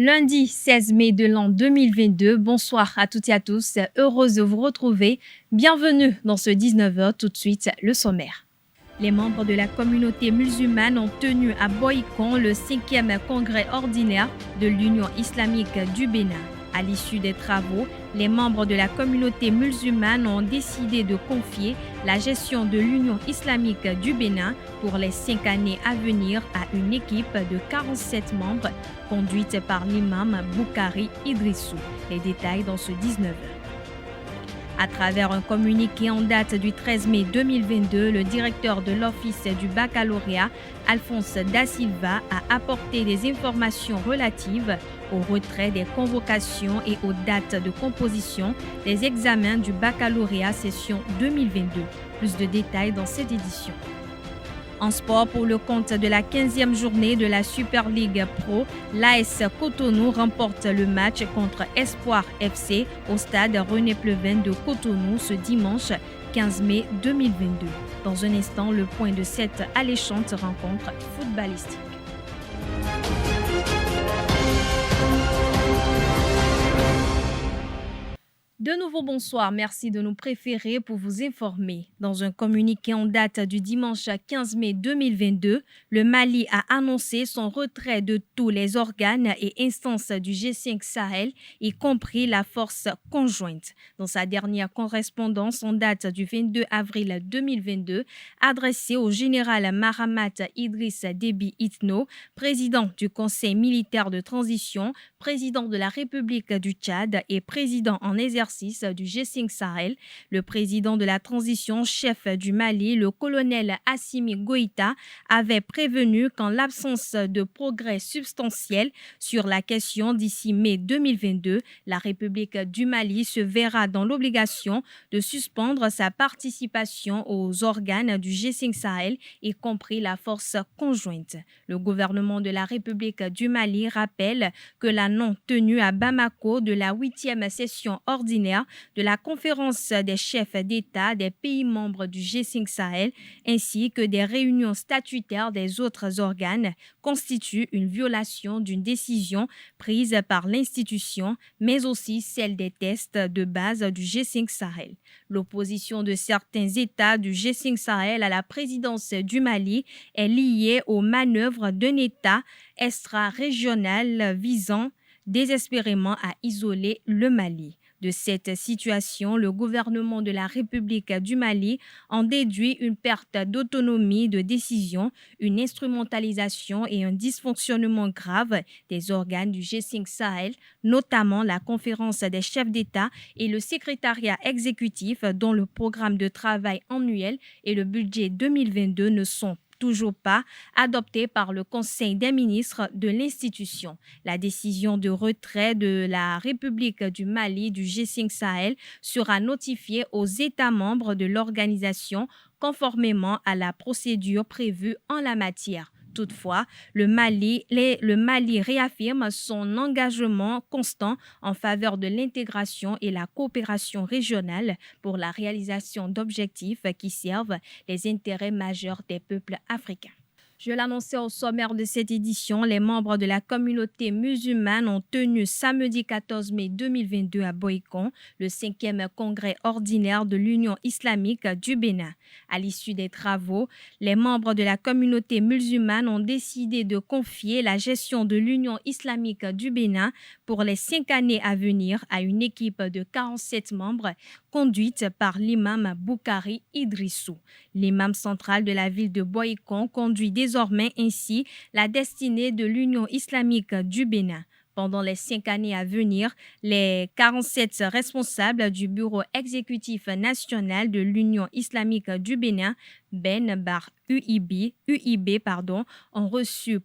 Lundi 16 mai de l'an 2022, bonsoir à toutes et à tous, heureuse de vous retrouver. Bienvenue dans ce 19h, tout de suite le sommaire. Les membres de la communauté musulmane ont tenu à Boïcon le 5e congrès ordinaire de l'Union islamique du Bénin. À l'issue des travaux, les membres de la communauté musulmane ont décidé de confier la gestion de l'Union islamique du Bénin pour les 5 années à venir à une équipe de 47 membres conduite par l'imam Boukari Idrissou. Les détails dans ce 19h. À travers un communiqué en date du 13 mai 2022, le directeur de l'Office du baccalauréat, Alphonse Da Silva, a apporté des informations relatives au retrait des convocations et aux dates de composition des examens du baccalauréat session 2022. Plus de détails dans cette édition. En sport, pour le compte de la 15e journée de la Super League Pro, l'AS Cotonou remporte le match contre Espoir FC au stade René Pleven de Cotonou ce dimanche 15 mai 2022. Dans un instant, le point de cette alléchante rencontre footballistique. De nouveau bonsoir, merci de nous préférer pour vous informer. Dans un communiqué en date du dimanche 15 mai 2022, le Mali a annoncé son retrait de tous les organes et instances du G5 Sahel, y compris la force conjointe. Dans sa dernière correspondance en date du 22 avril 2022, adressée au général Mahamat Idriss Déby Itno, président du Conseil militaire de transition, président de la République du Tchad et président en exercice du G5 Sahel, le président de la transition, chef du Mali, le colonel Assimi Goïta, avait prévenu qu'en l'absence de progrès substantiels sur la question d'ici mai 2022, la République du Mali se verra dans l'obligation de suspendre sa participation aux organes du G5 Sahel, y compris la force conjointe. Le gouvernement de la République du Mali rappelle que la non-tenue à Bamako de la 8e session ordinaire de la conférence des chefs d'État des pays membres du G5 Sahel ainsi que des réunions statutaires des autres organes constitue une violation d'une décision prise par l'institution, mais aussi celle des tests de base du G5 Sahel. L'opposition de certains États du G5 Sahel à la présidence du Mali est liée aux manœuvres d'un État extra-régional visant désespérément à isoler le Mali. De cette situation, le gouvernement de la République du Mali en déduit une perte d'autonomie de décision, une instrumentalisation et un dysfonctionnement grave des organes du G5 Sahel, notamment la conférence des chefs d'État et le secrétariat exécutif dont le programme de travail annuel et le budget 2022 ne sont toujours pas adopté par le Conseil des ministres de l'institution. La décision de retrait de la République du Mali du G5 Sahel sera notifiée aux États membres de l'organisation conformément à la procédure prévue en la matière. Toutefois, le Mali réaffirme son engagement constant en faveur de l'intégration et la coopération régionale pour la réalisation d'objectifs qui servent les intérêts majeurs des peuples africains. Je l'annonçais au sommaire de cette édition, les membres de la communauté musulmane ont tenu samedi 14 mai 2022 à Boïcon le 5e congrès ordinaire de l'Union islamique du Bénin. À l'issue des travaux, les membres de la communauté musulmane ont décidé de confier la gestion de l'Union islamique du Bénin pour les 5 années à venir à une équipe de 47 membres conduite par l'imam Boukari Idrissou. L'imam central de la ville de Boïcon conduit désormais ainsi la destinée de l'Union islamique du Bénin. Pendant les 5 années à venir, les 47 responsables du bureau exécutif national de l'Union islamique du Bénin, Ben Bar UIB, ont reçu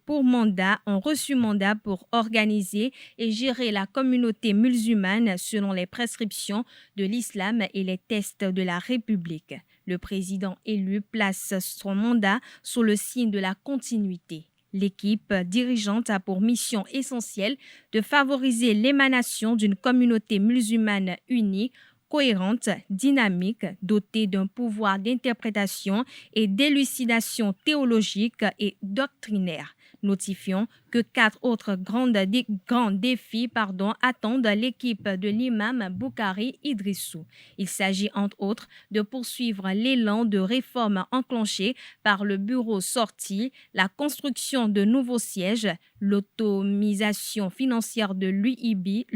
mandat pour organiser et gérer la communauté musulmane selon les prescriptions de l'islam et les tests de la République. Le président élu place son mandat sous le signe de la continuité. L'équipe dirigeante a pour mission essentielle de favoriser l'émanation d'une communauté musulmane unie, cohérente, dynamique, dotée d'un pouvoir d'interprétation et d'élucidation théologique et doctrinaire. Notifions que 4 autres grands défis attendent l'équipe de l'imam Boukari Idrissou. Il s'agit entre autres de poursuivre l'élan de réforme enclenché par le bureau sorti, la construction de nouveaux sièges, l'automisation financière de l'UIB,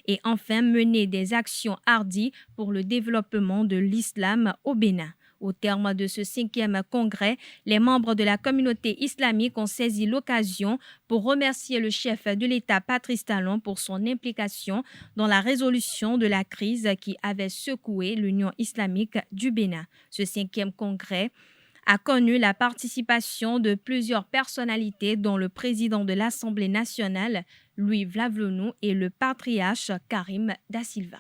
et enfin mener des actions hardies pour le développement de l'islam au Bénin. Au terme de ce 5e congrès, les membres de la communauté islamique ont saisi l'occasion pour remercier le chef de l'État Patrice Talon pour son implication dans la résolution de la crise qui avait secoué l'Union islamique du Bénin. Ce 5e congrès a connu la participation de plusieurs personnalités dont le président de l'Assemblée nationale, Louis Vlavlonou, et le patriarche Karim Da Silva.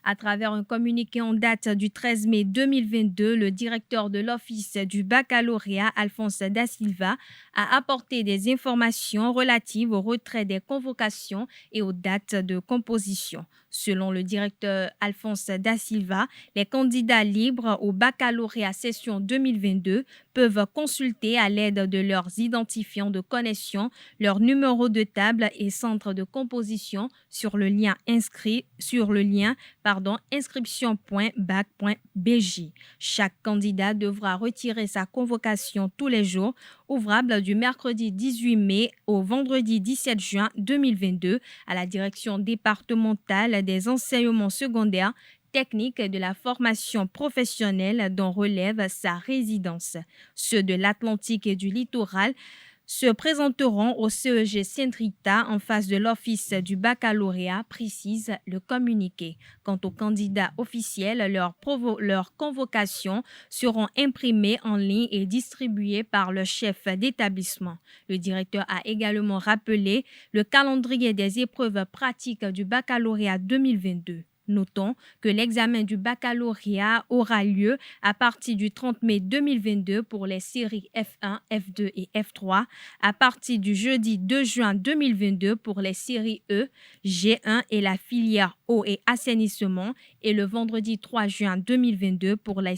À travers un communiqué en date du 13 mai 2022, le directeur de l'Office du baccalauréat, Alphonse Da Silva, a apporté des informations relatives au retrait des convocations et aux dates de composition. Selon le directeur Alphonse Da Silva, les candidats libres au baccalauréat session 2022 peuvent consulter à l'aide de leurs identifiants de connexion leur numéro de table et centre de composition sur le lien inscription.bac.bj. Chaque candidat devra retirer sa convocation tous les jours, ouvrable du mercredi 18 mai au vendredi 17 juin 2022 à la direction départementale des enseignements secondaires, techniques et de la formation professionnelle dont relève sa résidence. Ceux de l'Atlantique et du littoral se présenteront au CEG Saint-Rita en face de l'Office du baccalauréat, précise le communiqué. Quant aux candidats officiels, leurs convocations seront imprimées en ligne et distribuées par le chef d'établissement. Le directeur a également rappelé le calendrier des épreuves pratiques du baccalauréat 2022. Notons que l'examen du baccalauréat aura lieu à partir du 30 mai 2022 pour les séries F1, F2 et F3, à partir du jeudi 2 juin 2022 pour les séries E, G1 et la filière eau et assainissement et le vendredi 3 juin 2022 pour la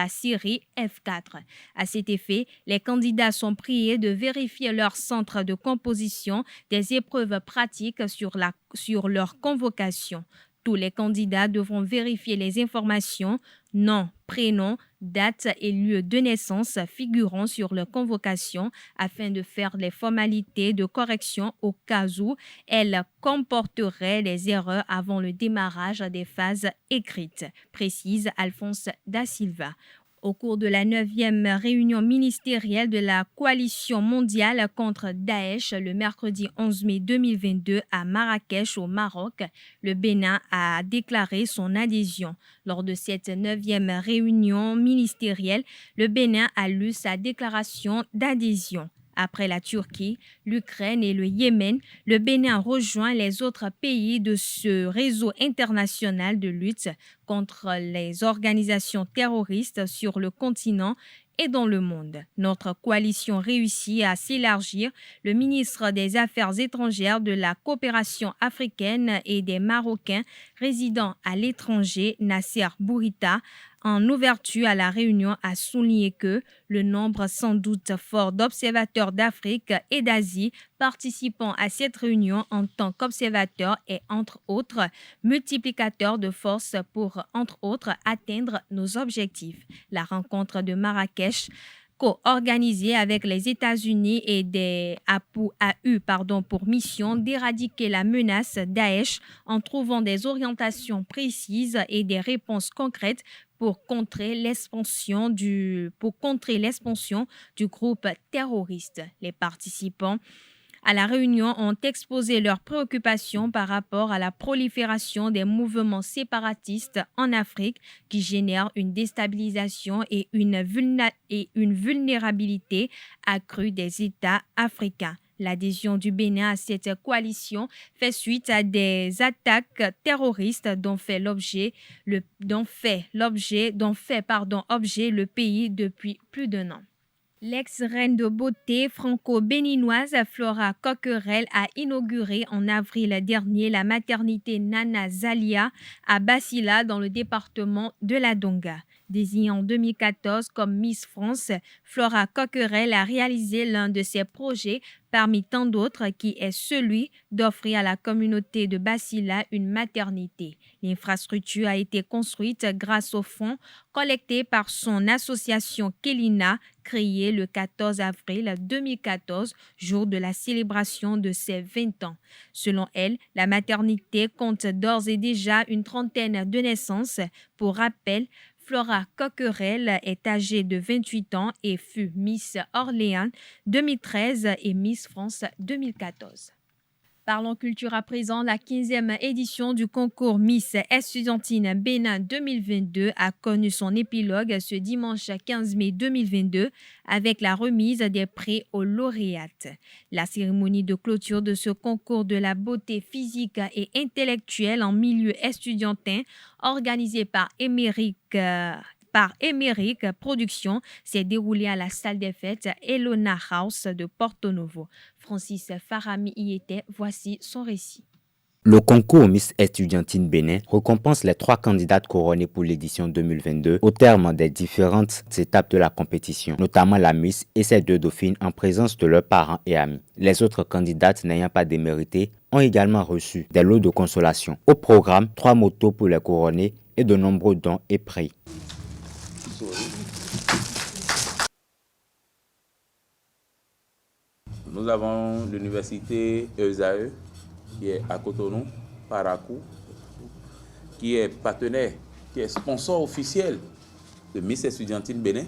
série F4. À cet effet, les candidats sont priés de vérifier leur centre de composition des épreuves pratiques sur leur convocation. Tous les candidats devront vérifier les informations, nom, prénom, date et lieu de naissance figurant sur leur convocation afin de faire les formalités de correction au cas où elles comporteraient des erreurs avant le démarrage des phases écrites, précise Alphonse Da Silva. Au cours de la 9e réunion ministérielle de la coalition mondiale contre Daesh le mercredi 11 mai 2022 à Marrakech au Maroc, le Bénin a déclaré son adhésion. Lors de cette 9e réunion ministérielle, le Bénin a lu sa déclaration d'adhésion. Après la Turquie, l'Ukraine et le Yémen, le Bénin rejoint les autres pays de ce réseau international de lutte contre les organisations terroristes sur le continent et dans le monde. Notre coalition réussit à s'élargir. Le ministre des Affaires étrangères, de la coopération africaine et des Marocains résidant à l'étranger, Nasser Bourita, en ouverture à la réunion, a souligné que le nombre sans doute fort d'observateurs d'Afrique et d'Asie participant à cette réunion en tant qu'observateurs est, entre autres, multiplicateur de force pour, entre autres, atteindre nos objectifs. La rencontre de Marrakech, co-organisée avec les États-Unis et a eu pour mission d'éradiquer la menace Daesh en trouvant des orientations précises et des réponses concrètes pour contrer l'expansion du groupe terroriste. Les participants à la réunion ont exposé leurs préoccupations par rapport à la prolifération des mouvements séparatistes en Afrique qui génèrent une déstabilisation et une vulnérabilité accrue des États africains. L'adhésion du Bénin à cette coalition fait suite à des attaques terroristes dont fait objet le pays depuis plus d'1 an. L'ex-reine de beauté franco-béninoise Flora Coquerel a inauguré en avril dernier la maternité Nana Zalia à Basila dans le département de la Donga. Désignée en 2014 comme Miss France, Flora Coquerel a réalisé l'un de ses projets parmi tant d'autres qui est celui d'offrir à la communauté de Basila une maternité. L'infrastructure a été construite grâce aux fonds collectés par son association Kelina, créée le 14 avril 2014, jour de la célébration de ses 20 ans. Selon elle, la maternité compte d'ores et déjà une trentaine de naissances. Pour rappel, Flora Coquerel est âgée de 28 ans et fut Miss Orléans 2013 et Miss France 2014. Parlons culture à présent. La 15e édition du concours Miss Estudiantine Bénin 2022 a connu son épilogue ce dimanche 15 mai 2022 avec la remise des prix aux lauréates. La cérémonie de clôture de ce concours de la beauté physique et intellectuelle en milieu estudiantin organisé par Émeric Productions s'est déroulée à la salle des fêtes Elona House de Porto Novo. Francis Farami y était, voici son récit. Le concours Miss Estudiantine Bénin récompense les 3 candidates couronnées pour l'édition 2022 au terme des différentes étapes de la compétition, notamment la Miss et ses 2 dauphines en présence de leurs parents et amis. Les autres candidates n'ayant pas démérité ont également reçu des lots de consolation. Au programme, 3 motos pour les couronnés et de nombreux dons et prix. Nous avons l'université ESAE qui est à Cotonou, Parakou, qui est partenaire, qui est sponsor officiel de Miss Estudiantine Bénin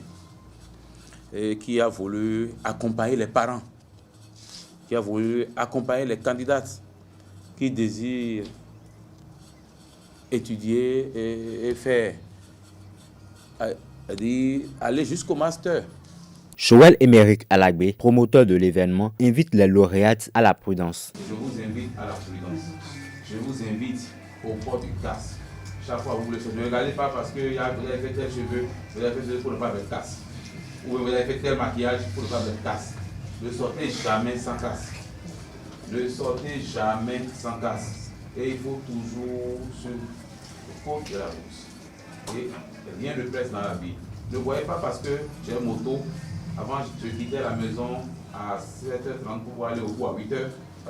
et qui a voulu accompagner les parents, qui a voulu accompagner les candidates qui désirent étudier et faire, aller jusqu'au master. Joël Émeric Alagbé, promoteur de l'événement, invite les lauréates à la prudence. Je vous invite à la prudence. Je vous invite au port du casque. Chaque fois que vous voulez faire, ne regardez pas parce que vous avez fait tel cheveu, vous avez fait tel pour ne pas mettre casque. Ou vous avez fait tel maquillage pour ne pas mettre casque. Ne sortez jamais sans casque. Ne sortez jamais sans casque. Et il faut toujours se porter de la route. Et rien ne presse dans la vie. Ne voyez pas parce que j'ai une moto. Avant, je quittais la maison à 7h30 pour aller au bout à 8h.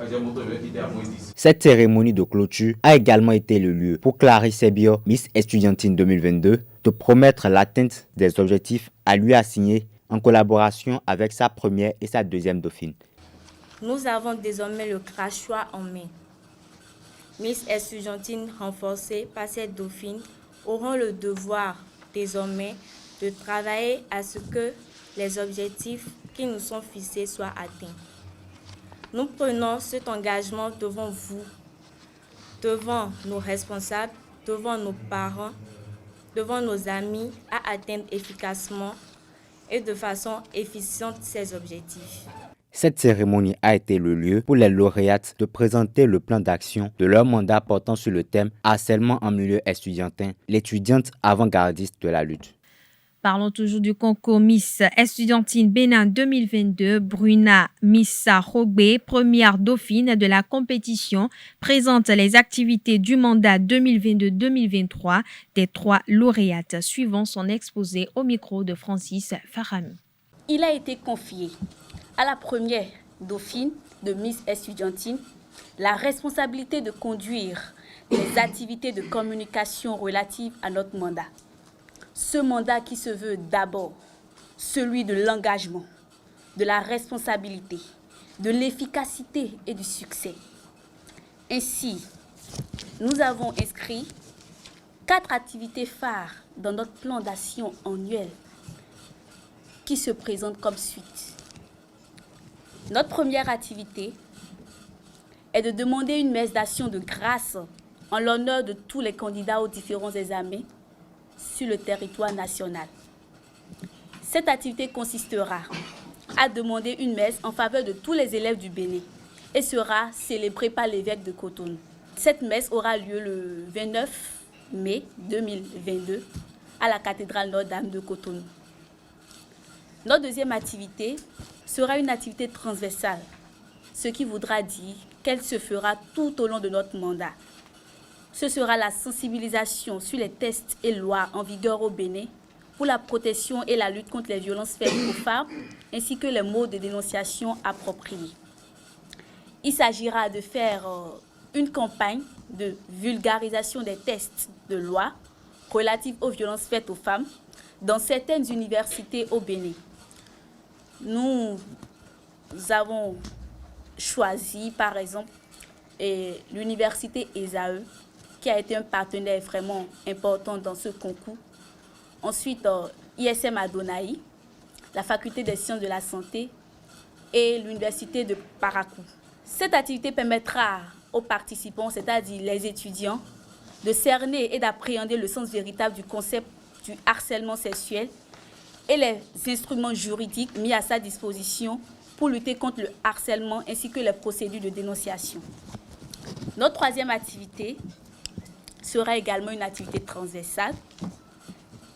J'ai moto, je vais quitter à moins 10. Cette cérémonie de clôture a également été le lieu pour Clarisse Sebio, Miss Estudiantine 2022, de promettre l'atteinte des objectifs à lui assigner en collaboration avec sa première et sa deuxième dauphine. Nous avons désormais le crachoir en main. Miss Estudiantine renforcée par cette dauphine auront le devoir désormais de travailler à ce que les objectifs qui nous sont fixés soient atteints. Nous prenons cet engagement devant vous, devant nos responsables, devant nos parents, devant nos amis à atteindre efficacement et de façon efficiente ces objectifs. Cette cérémonie a été le lieu pour les lauréates de présenter le plan d'action de leur mandat portant sur le thème « Harcèlement en milieu estudiantin, l'étudiante avant-gardiste de la lutte ». Parlons toujours du concours Miss Estudiantine Bénin 2022. Bruna Missa Rogbe, première dauphine de la compétition, présente les activités du mandat 2022-2023 des 3 lauréates, suivant son exposé au micro de Francis Farami. Il a été confié à la première dauphine de Miss Estudiantine la responsabilité de conduire les activités de communication relatives à notre mandat. Ce mandat qui se veut d'abord celui de l'engagement, de la responsabilité, de l'efficacité et du succès. Ainsi, nous avons inscrit 4 activités phares dans notre plan d'action annuel qui se présentent comme suite. Notre première activité est de demander une messe d'action de grâce en l'honneur de tous les candidats aux différents examens sur le territoire national. Cette activité consistera à demander une messe en faveur de tous les élèves du Bénin et sera célébrée par l'évêque de Cotonou. Cette messe aura lieu le 29 mai 2022 à la cathédrale Notre-Dame de Cotonou. Notre deuxième activité sera une activité transversale, ce qui voudra dire qu'elle se fera tout au long de notre mandat. Ce sera la sensibilisation sur les textes et lois en vigueur au Bénin pour la protection et la lutte contre les violences faites aux femmes, ainsi que les modes de dénonciation appropriés. Il s'agira de faire une campagne de vulgarisation des textes de loi relatifs aux violences faites aux femmes dans certaines universités au Bénin. Nous avons choisi, par exemple, l'université ESAE, qui a été un partenaire vraiment important dans ce concours. Ensuite, ISM Adonai, la faculté des sciences de la santé et l'université de Parakou. Cette activité permettra aux participants, c'est-à-dire les étudiants, de cerner et d'appréhender le sens véritable du concept du harcèlement sexuel et les instruments juridiques mis à sa disposition pour lutter contre le harcèlement ainsi que les procédures de dénonciation. Notre troisième activité sera également une activité transversale.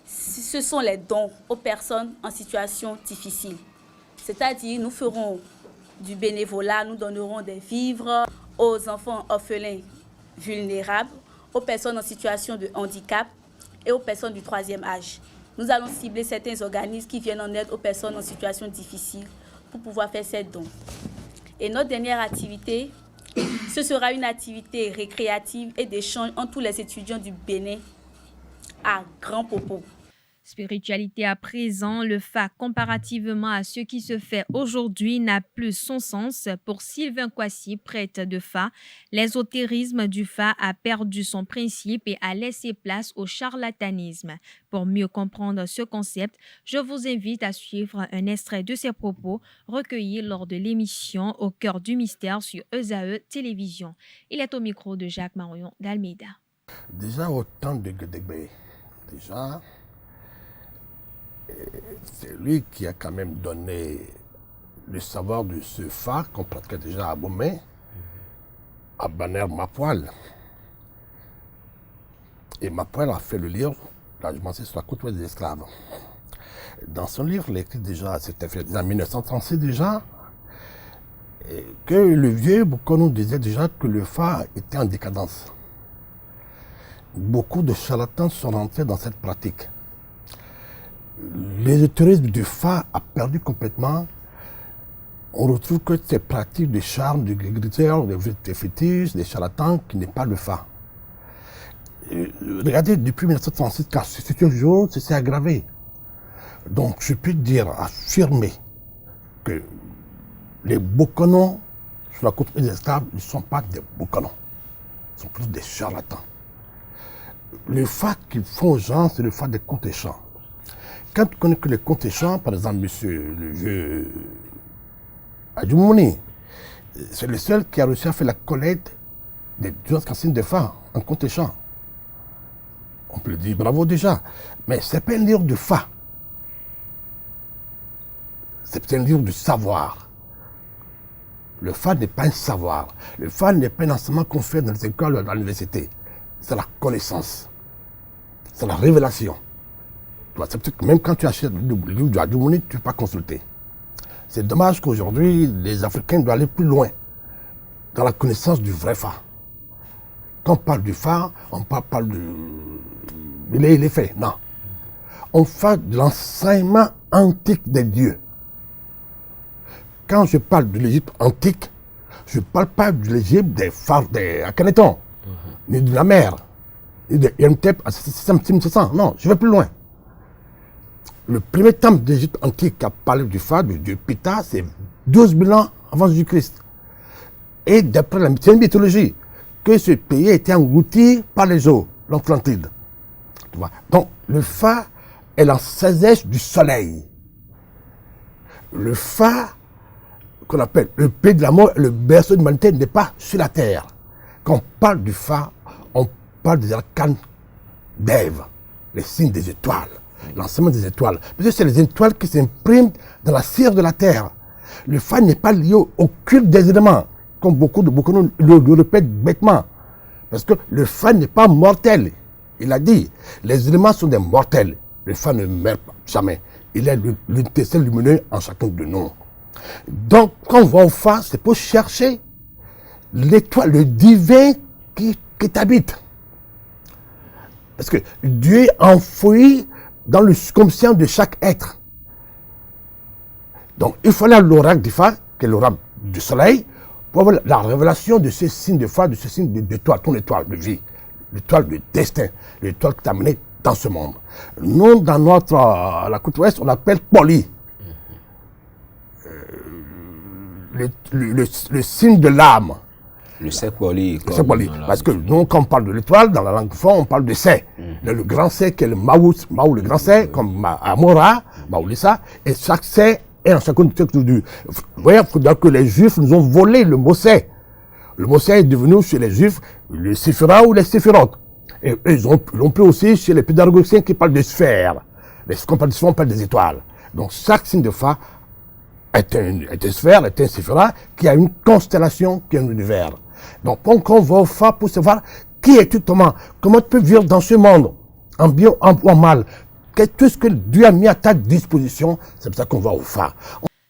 Ce sont les dons aux personnes en situation difficile. C'est-à-dire, nous ferons du bénévolat, nous donnerons des vivres aux enfants orphelins vulnérables, aux personnes en situation de handicap et aux personnes du troisième âge. Nous allons cibler certains organismes qui viennent en aide aux personnes en situation difficile pour pouvoir faire ces dons. Et notre dernière activité, ce sera une activité récréative et d'échange entre tous les étudiants du Bénin à Grand Popo. Spiritualité à présent, le FA, comparativement à ce qui se fait aujourd'hui, n'a plus son sens. Pour Sylvain Kwasi, prêtre de FA, l'ésotérisme du FA a perdu son principe et a laissé place au charlatanisme. Pour mieux comprendre ce concept, je vous invite à suivre un extrait de ses propos recueillis lors de l'émission Au cœur du mystère sur ESAE Télévision. Il est au micro de Jacques Marion d'Almeida. Déjà au temps de Gedegbe, c'est lui qui a quand même donné le savoir de ce phare qu'on pratiquait déjà à Bomé, à Baner Mapoil. Et Mapoil a fait le livre, là je pensais sur la côte des esclaves. Dans son livre, il écrit déjà, c'était fait en 1936 déjà, que le vieux Boukonou disait déjà que le phare était en décadence. Beaucoup de charlatans sont rentrés dans cette pratique. L'ésotérisme du Fa a perdu complètement. On retrouve que ces pratiques de charme, de griseur, des fétiches, des charlatans qui n'est pas le Fa. Regardez, depuis 1936, car c'est un jour, c'est s'est aggravé. Donc je peux dire, affirmer que les Bokonos sur la côte des esclaves ne sont pas des Bokonos. Ils sont plus des charlatans. Le Fa qu'ils font aux gens, c'est le Fa des contes et chants. Quand tu connais que les contes et chants, par exemple, monsieur le vieux Adjoumouni, c'est le seul qui a réussi à faire la collecte des 12 cassines de Fa en contes et chants. On peut le dire bravo déjà, mais c'est pas un livre de Fa. C'est un livre de savoir. Le Fa n'est pas un savoir. Le Fa n'est pas un enseignement qu'on fait dans les écoles ou dans l'université. C'est la connaissance. C'est la révélation. Même quand tu achètes le livre du Adjoumouni, tu ne peux pas consulter. C'est dommage qu'aujourd'hui, les Africains doivent aller plus loin dans la connaissance du vrai Fa. Quand on parle du Fa, on parle de les faits. Non. On fait de l'enseignement antique des dieux. Quand je parle de l'Égypte antique, je ne parle pas de l'Égypte des phares des Akhenaton, ni de la mer, ni de Yemtep à 600. Non, je vais plus loin. Le premier temple d'Égypte antique qui a parlé du Fa, du dieu Ptah, c'est 12 000 ans avant Jésus-Christ. Et d'après la mythologie, que ce pays a été englouti par les eaux, l'Atlantide. Donc, le Fa est l'ancêtre du soleil. Le Fa, qu'on appelle le pays de la mort, le berceau de l'humanité, n'est pas sur la terre. Quand on parle du Fa, on parle des arcanes d'Ève, les signes des étoiles. L'enseignement des étoiles. Parce que c'est les étoiles qui s'impriment dans la cire de la terre. Le Fa n'est pas lié au culte des éléments, comme beaucoup le répètent bêtement. Parce que le Fa n'est pas mortel. Il a dit, les éléments sont des mortels. Le Fa ne meurt jamais. il est l'étincelle lumineuse en chacun de nous. Donc, quand on va au phare, c'est pour chercher l'étoile, le divin qui t'habite. Parce que Dieu est enfoui dans le subconscient de chaque être. Donc, il faut aller à l'oracle du phare, qui est l'oracle du soleil, pour avoir la révélation de ce signe de phare, de ce signe d'étoile, ton étoile de vie, l'étoile de destin, l'étoile qui t'a mené dans ce monde. Nous, dans la côte ouest, on l'appelle Poli. Le signe de l'âme. Le C poli. Parce que nous, quand on parle de l'étoile, dans la langue fond, on parle de C. Le grand C qui est le Mao le grand C, comme Amora, Maoulissa, et chaque C est en chacun du. Vous voyez, il faut dire que les Juifs nous ont volé le mot C. Le mot C est devenu chez les Juifs le Séphira ou les Séphirotes. Et ils l'ont pris aussi chez les pédagogiens qui parlent de sphères. Quand on parle de sphères, on parle des étoiles. Donc chaque signe de phare est une sphère, est un Séphira qui a une constellation, qui est un univers. Donc, quand on va au phare pour savoir qui es-tu, comment tu peux vivre dans ce monde, en bien ou en mal, qu'est-ce que Dieu a mis à ta disposition, c'est pour ça qu'on va au phare.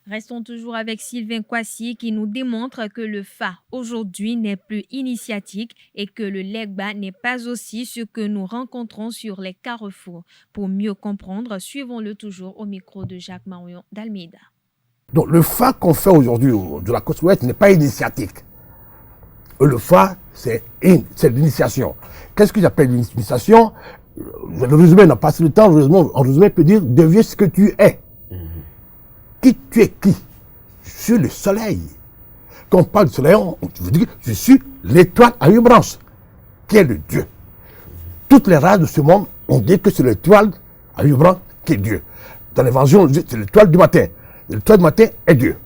Restons toujours avec Sylvain Kwasi qui nous démontre que le phare aujourd'hui n'est plus initiatique et que le Legba n'est pas aussi ce que nous rencontrons sur les carrefours. Pour mieux comprendre, suivons-le toujours au micro de Jacques Marion d'Almeida. Donc le phare qu'on fait aujourd'hui de la côte ouest n'est pas initiatique. Le phare, c'est l'initiation. Qu'est-ce que j'appelle l'initiation? Le résumé n'a pas assez de temps. En résumé, peut dire deviens ce que tu es. Qui tu es qui? Je suis le soleil. Quand on parle du soleil, on veut dire je suis l'étoile à 8 branches, qui est le Dieu. Toutes les races de ce monde, on dit que c'est l'étoile à 8 branches qui est Dieu. Dans l'évangile, on dit c'est l'étoile du matin. L'étoile du matin est Dieu.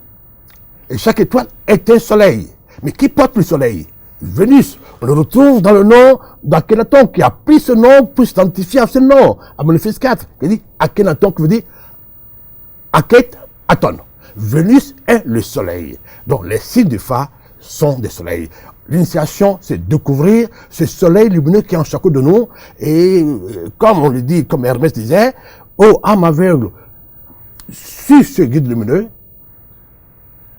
Et chaque étoile est un soleil. Mais qui porte le soleil? Vénus. On le retrouve dans le nom d'Akhenaton, qui a pris ce nom pour s'identifier à ce nom. À Maléfice 4, qui dit Akhenaton, qui veut dire Akhenaton. Vénus est le soleil. Donc les signes du phare sont des soleils. L'initiation, c'est découvrir ce soleil lumineux qui est en chacun de nous. Et comme on le dit, comme Hermès disait, ô âme aveugle, suis ce guide lumineux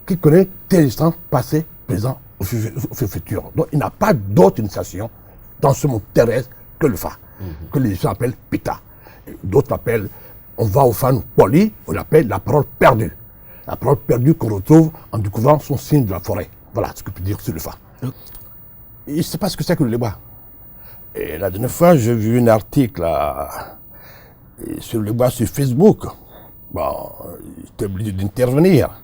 qui connaît tes instants passés, présents, au futur. Donc il n'y a pas d'autre initiation dans ce monde terrestre que le phare, que les gens appellent Pita. D'autres l'appellent, on va au phare Poli, on l'appelle la parole perdue. La parole perdue qu'on retrouve en découvrant son signe de la forêt. Voilà ce que je peux dire sur le phare. Il ne sait pas ce que c'est que le Legba. Et la dernière fois, j'ai vu un article sur le Legba sur Facebook. Bon, j'étais obligé d'intervenir.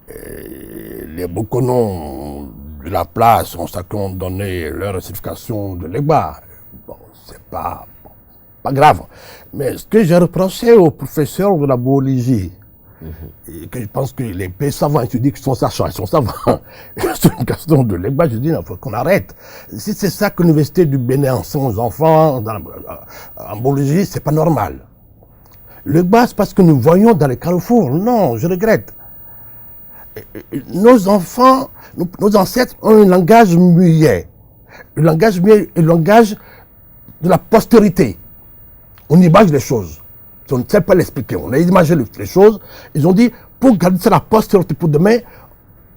Les Bokonon de la place ont chacun donné leur certification de Legba. Bon, c'est pas grave. Mais ce que j'ai reproché aux professeurs de la biologie, et que je pense que les pays savants étudient qu'ils sont sachants, ils sont savants. C'est une question de Legba, je dis, il faut qu'on arrête. Si c'est ça que l'université du Bénin enseigne aux enfants en biologie, c'est pas normal. Legba, c'est parce que nous voyons dans les carrefours. Non, je regrette. Nos enfants, nos ancêtres ont un langage muet. Le langage muet est le langage de la postérité. On imagine les choses. On ne sait pas l'expliquer. On a imaginé les choses. Ils ont dit, pour garder ça la postérité pour demain,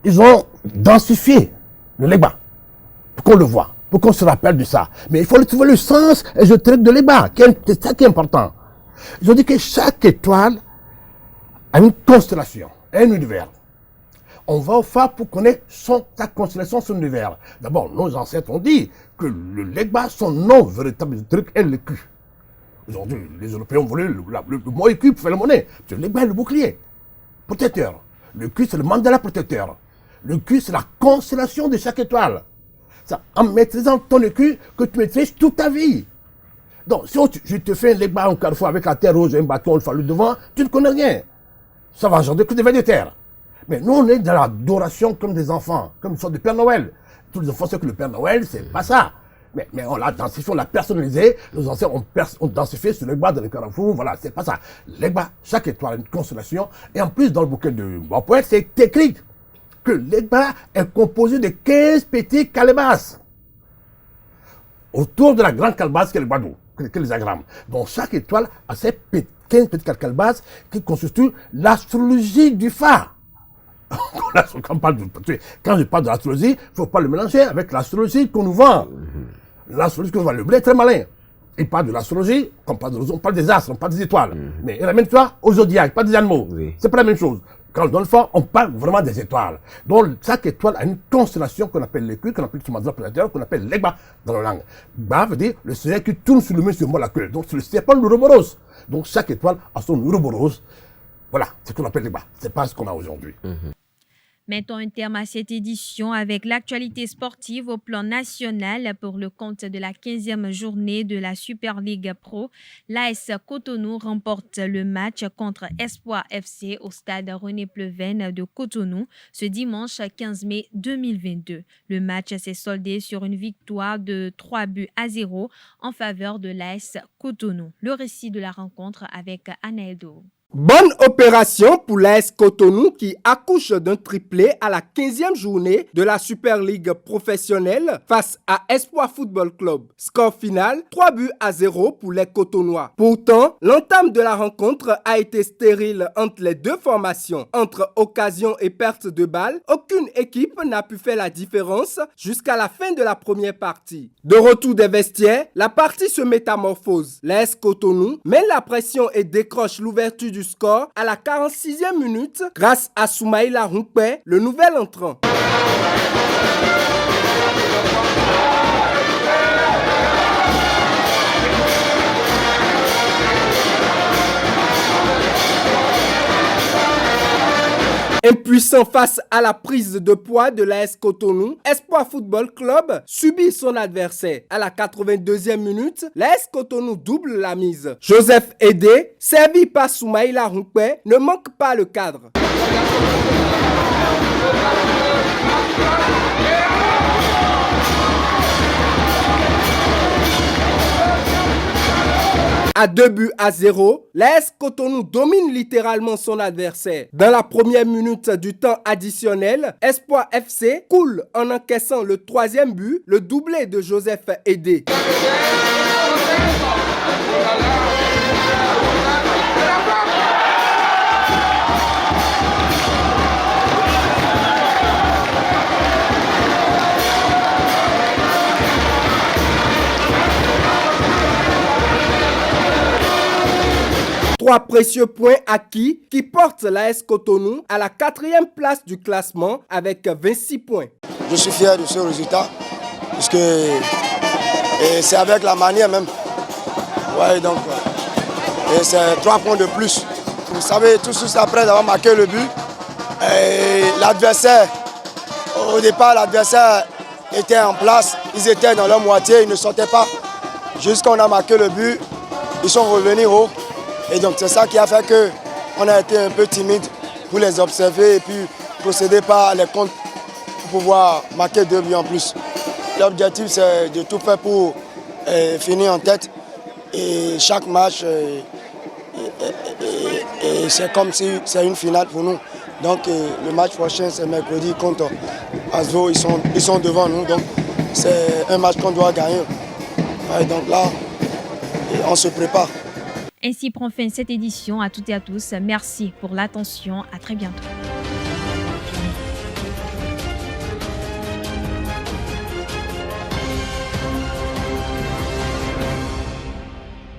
ils ont densifié le Legba. Pour qu'on le voit, pour qu'on se rappelle de ça. Mais il faut trouver le sens ésotérique de Legba. C'est ça qui est important. Ils ont dit que chaque étoile a une constellation, un univers. On va au phare pour connaître sa constellation, son univers. D'abord, nos ancêtres ont dit que le Legba, son nom véritable truc est le cul. Aujourd'hui, les Européens ont voulu le mot écu pour faire la monnaie. Le Legba est le bouclier, protecteur. Le cul, c'est le mandala protecteur. Le cul, c'est la constellation de chaque étoile. C'est en maîtrisant ton écu que tu maîtrises toute ta vie. Donc, si je te fais un Legba en carrefour avec la terre rouge et un bâton, le fallu devant, tu ne connais rien. Ça va engendrer que des vers de terre. Mais nous, on est dans l'adoration comme des enfants, comme une sorte de Père Noël. Tous les enfants savent que le Père Noël, c'est pas ça. Mais on l'a densifié, on l'a personnalisé. Nos anciens ont densifié sur le Legba dans les carrefours. Voilà, c'est pas ça. Legba, chaque étoile a une constellation. Et en plus, dans le bouquin de mon poète, c'est écrit que Legba est composé de 15 petits calebasses. Autour de la grande calebasse qui est le Badou. que les agrammes. Donc chaque étoile a ses 15 petites calcales bases qui constituent l'astrologie du phare. Quand je parle de l'astrologie, il ne faut pas le mélanger avec l'astrologie qu'on nous vend. L'astrologie qu'on nous vend, le blé est très malin. Il parle de l'astrologie, on parle des astres, on parle des étoiles. Mais ramène-toi au zodiaque, pas des animaux. Oui. C'est pas la même chose. Quand dans le fond, on parle vraiment des étoiles. Donc chaque étoile a une constellation qu'on appelle l'écu, qu'on appelle le planétaire, qu'on appelle l'Egba dans la langue. Ba veut dire le soleil qui tourne sur le même sur la queue. Donc c'est pas l'Ouroboros. Donc chaque étoile a son Ouroboros. Voilà, c'est ce qu'on appelle l'Egba. C'est pas ce qu'on a aujourd'hui. Mettons un terme à cette édition avec l'actualité sportive au plan national pour le compte de la 15e journée de la Super League Pro. L'AS Cotonou remporte le match contre Espoir FC au stade René Pleven de Cotonou ce dimanche 15 mai 2022. Le match s'est soldé sur une victoire de 3-0 en faveur de l'AS Cotonou. Le récit de la rencontre avec Anaedo. Bonne opération pour l'AS Cotonou qui accouche d'un triplé à la 15e journée de la Super League professionnelle face à Espoir Football Club. Score final 3-0 pour les Cotonois. Pourtant, l'entame de la rencontre a été stérile entre les deux formations. Entre occasion et perte de balle, aucune équipe n'a pu faire la différence jusqu'à la fin de la première partie. De retour des vestiaires, la partie se métamorphose. L'AS Cotonou mène la pression et décroche l'ouverture du score à la 46e minute grâce à Soumaïla Rumpé, le nouvel entrant. Impuissant face à la prise de poids de l'AS Cotonou, Espoir Football Club subit son adversaire. À la 82e minute, l'AS Cotonou double la mise. Joseph Edé, servi par Soumaïla Rumpé, ne manque pas le cadre. À 2-0, l'AS Cotonou domine littéralement son adversaire. Dans la première minute du temps additionnel, Espoir FC coule en encaissant le 3e but, le doublé de Joseph Edé. Trois précieux points acquis qui portent l'AS Cotonou à la 4e place du classement avec 26 points. Je suis fier de ce résultat puisque c'est avec la manière même. Ouais, donc c'est 3 points de plus. Vous savez, tout de suite après avoir marqué le but, l'adversaire, au départ l'adversaire était en place, ils étaient dans leur moitié, ils ne sortaient pas. Jusqu'à on a marqué le but, ils sont revenus haut. Et donc c'est ça qui a fait qu'on a été un peu timide pour les observer et puis procéder par les comptes pour pouvoir marquer 2 buts en plus. L'objectif c'est de tout faire pour finir en tête et chaque match c'est comme si c'est une finale pour nous. Donc le match prochain c'est mercredi contre Asvo, ils sont devant nous, donc c'est un match qu'on doit gagner. Et donc là, on se prépare. Ainsi prend fin cette édition. À toutes et à tous, merci pour l'attention. À très bientôt.